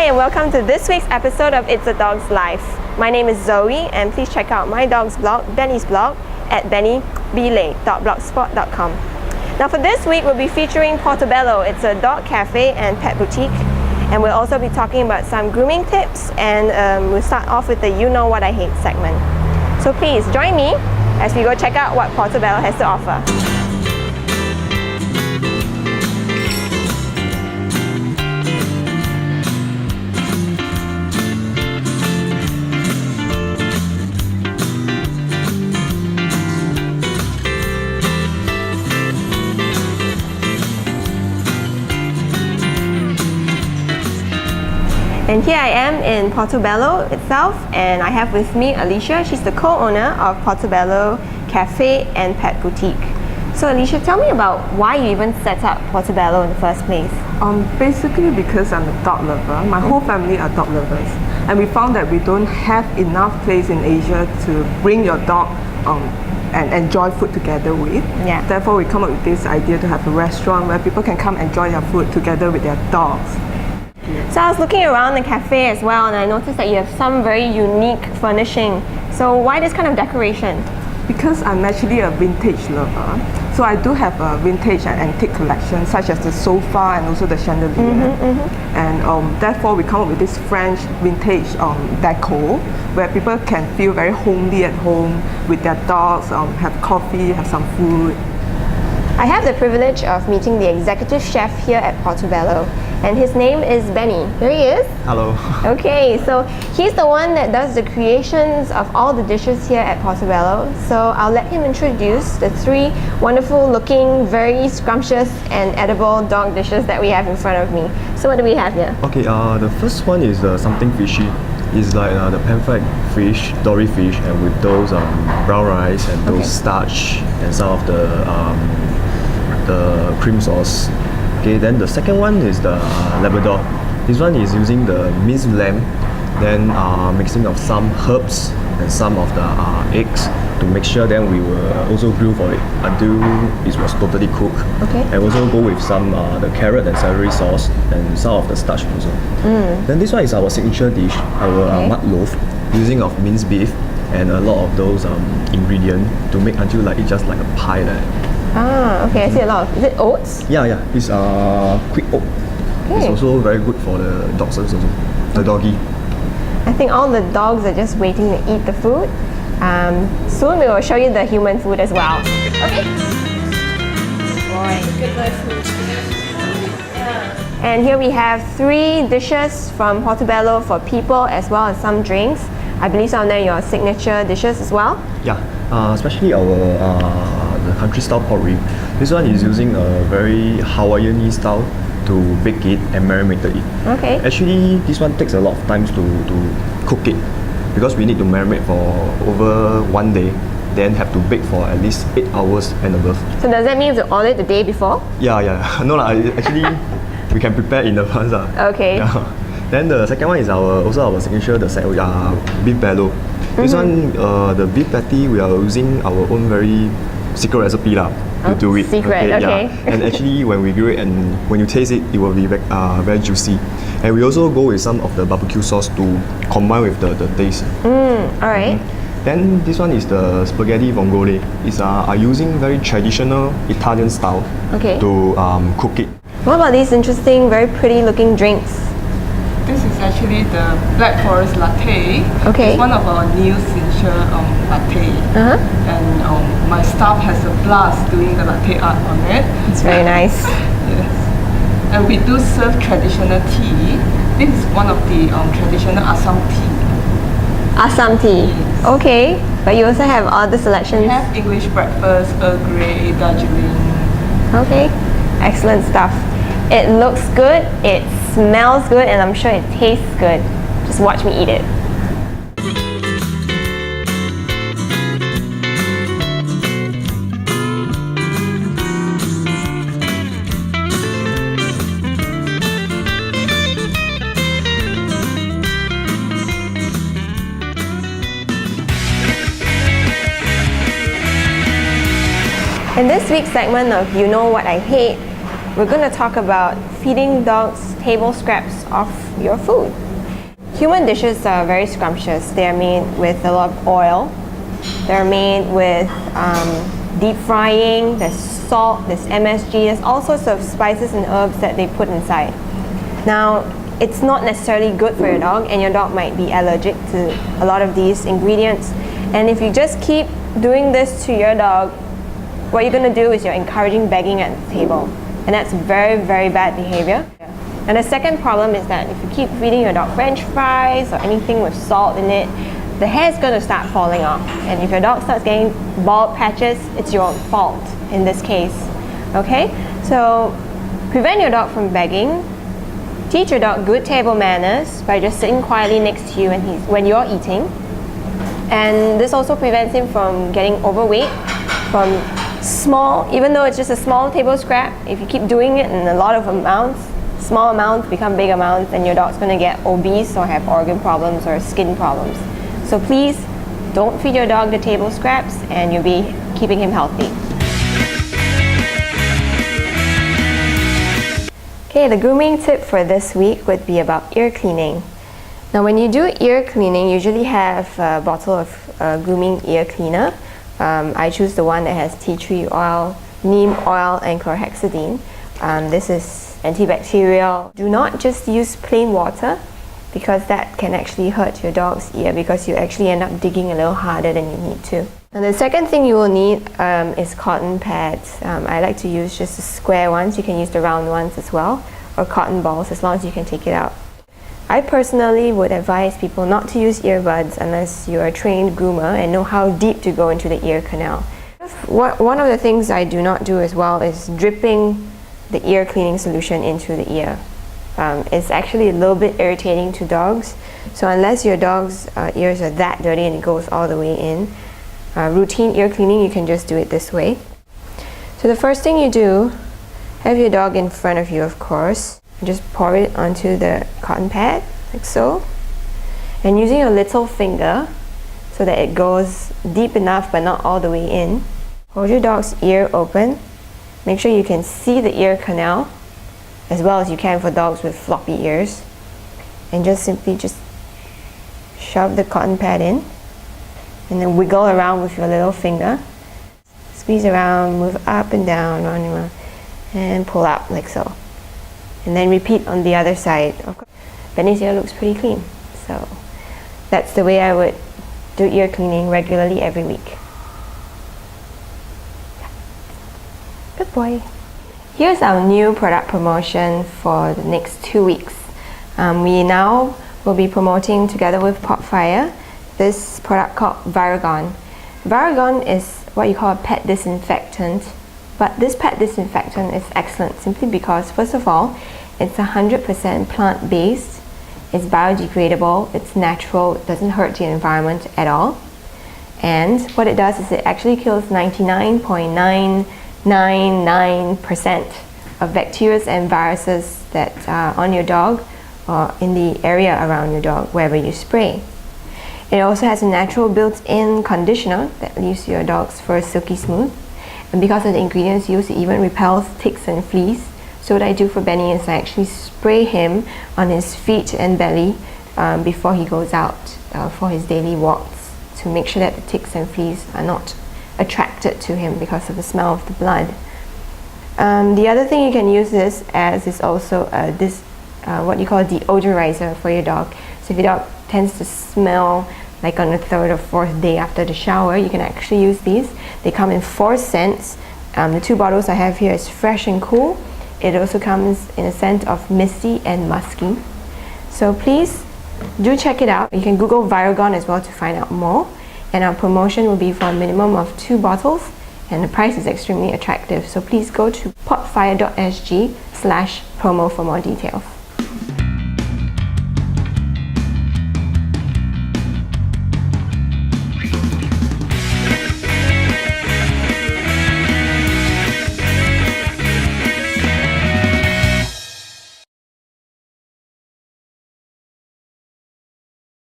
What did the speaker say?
Hi and welcome to this week's episode of It's a Dog's Life. My name is Zoe and please check out my dog's blog, Benny's blog, at bennybele.blogspot.com. Now for this week we'll be featuring Portobello. It's a dog cafe and pet boutique, and we'll also be talking about some grooming tips, and we'll start off with the You Know What I Hate segment. So please join me as we go check out what Portobello has to offer. And here I am in Portobello itself, and I have with me Alicia. She's the co-owner of Portobello Cafe and Pet Boutique. So Alicia, tell me about why you even set up Portobello in the first place. Basically because I'm a dog lover. My whole family are dog lovers, and we found that we don't have enough place in Asia to bring your dog and enjoy food together with. Yeah. Therefore, we come up with this idea to have a restaurant where people can come enjoy their food together with their dogs. So I was looking around the cafe as well, and I noticed that you have some very unique furnishing. So why this kind of decoration? Because I'm actually a vintage lover, so I do have a vintage and antique collection, such as the sofa and also the chandelier. And therefore we come up with this French vintage decor, where people can feel very homely at home with their dogs, have coffee, have some food. I have the privilege of meeting the executive chef here at Portobello, and his name is Benny. Here he is. Hello. Okay, so he's the one that does the creations of all the dishes here at Portobello. So I'll let him introduce the three wonderful looking, very scrumptious and edible dog dishes that we have in front of me. So what do we have here? Okay, the first one is something fishy. It's like the pan-fried fish, dory fish, and with those brown rice and those starch and some of the cream sauce. Okay, then the second one is the Labrador. This one is using the minced lamb, then mixing of some herbs and some of the eggs to make sure. Then we will also grill for it until it was totally cooked. Okay. And also go with some the carrot and celery sauce and some of the starch also. Then this one is our signature dish, our mud loaf, using of minced beef and a lot of those ingredients to make until like it's just like a pie like that. Ah, okay, I see a lot of, is it oats? Yeah, it's quick oat. It's also very good for the dogs also, the doggy. I think all the dogs are just waiting to eat the food. Soon we will show you the human food as well. Okay. Boy, good food. And here we have three dishes from Portobello for people as well as some drinks. I believe some of them are your signature dishes as well. Yeah, especially our the country style pork rib. This one is using a very Hawaiian style to bake it and marinate it. Okay. Actually, this one takes a lot of time to cook it, because we need to marinate for over 1 day, then have to bake for at least 8 hours and above. So does that mean you order it the day before? Yeah. No, actually we can prepare in advance. Okay. Yeah. Then the second one is also our signature, the beef bellow. This one, the beef patty, we are using our own very secret recipe to do it. Secret, okay. Yeah. And actually, when we grill it and when you taste it, it will be very juicy. And we also go with some of the barbecue sauce to combine with the taste. Alright. Then this one is the spaghetti vongole. It's using very traditional Italian style to cook it. What about these interesting, very pretty looking drinks? This is actually the Black Forest Latte. Okay. It's one of our new signature latte. And my staff has a blast doing the latte art on it. It's very nice. Yes. And we do serve traditional tea. This is one of the traditional Assam tea. Assam tea. Yes. Okay. But you also have other selections? We have English breakfast, Earl Grey, Darjeeling. Okay. Excellent stuff. It looks good, it smells good, and I'm sure it tastes good. Just watch me eat it. In this week's segment of You Know What I Hate, we're going to talk about feeding dogs table scraps off your food. Human dishes are very scrumptious. They are made with a lot of oil. They're made with deep frying, there's salt, there's MSG, there's all sorts of spices and herbs that they put inside. Now, it's not necessarily good for your dog, and your dog might be allergic to a lot of these ingredients. And if you just keep doing this to your dog, what you're going to do is you're encouraging begging at the table. And that's very, very bad behavior. And the second problem is that if you keep feeding your dog French fries or anything with salt in it, the hair is going to start falling off. And if your dog starts getting bald patches, it's your fault in this case. Okay? So prevent your dog from begging. Teach your dog good table manners by just sitting quietly next to you when you're eating. And this also prevents him from getting overweight, from small, even though it's just a small table scrap, if you keep doing it in a lot of amounts, small amounts become big amounts, and your dog's going to get obese or have organ problems or skin problems. So please don't feed your dog the table scraps, and you'll be keeping him healthy. Okay, the grooming tip for this week would be about ear cleaning. Now when you do ear cleaning, you usually have a bottle of grooming ear cleaner. I choose the one that has tea tree oil, neem oil, and chlorhexidine. This is antibacterial. Do not just use plain water, because that can actually hurt your dog's ear, because you actually end up digging a little harder than you need to. And the second thing you will need is cotton pads. I like to use just the square ones. You can use the round ones as well, or cotton balls, as long as you can take it out. I personally would advise people not to use earbuds unless you're a trained groomer and know how deep to go into the ear canal. One of the things I do not do as well is dripping the ear cleaning solution into the ear. It's actually a little bit irritating to dogs, so unless your dog's ears are that dirty and it goes all the way in, routine ear cleaning, you can just do it this way. So the first thing you do, have your dog in front of you, of course. Just pour it onto the cotton pad, like so. And using your little finger, so that it goes deep enough but not all the way in, hold your dog's ear open. Make sure you can see the ear canal, as well as you can for dogs with floppy ears. And just simply shove the cotton pad in, and then wiggle around with your little finger. Squeeze around, move up and down, round and round, and pull out like so. And then repeat on the other side. Of course, Benny's ear looks pretty clean, so that's the way I would do ear cleaning regularly every week. Good boy. Here's our new product promotion for the next 2 weeks. We now will be promoting together with Podfire this product called Varagon. Varagon is what you call a pet disinfectant. But this pet disinfectant is excellent simply because, first of all, it's 100% plant-based, it's biodegradable, it's natural, it doesn't hurt the environment at all. And what it does is it actually kills 99.999% of bacteria and viruses that are on your dog or in the area around your dog, wherever you spray. It also has a natural built-in conditioner that leaves your dog's fur silky smooth. And because of the ingredients used, it even repels ticks and fleas. So what I do for Benny is I actually spray him on his feet and belly before he goes out for his daily walks, to make sure that the ticks and fleas are not attracted to him because of the smell of the blood. The other thing you can use this as is also what you call a deodorizer for your dog. So if your dog tends to smell like on the 3rd or 4th day after the shower, you can actually use these. They come in 4 scents. The 2 bottles I have here is fresh and cool. It also comes in a scent of misty and musky. So please do check it out. You can Google Varagon as well to find out more. And our promotion will be for a minimum of 2 bottles, and the price is extremely attractive. So please go to Podfire.SG/promo for more details.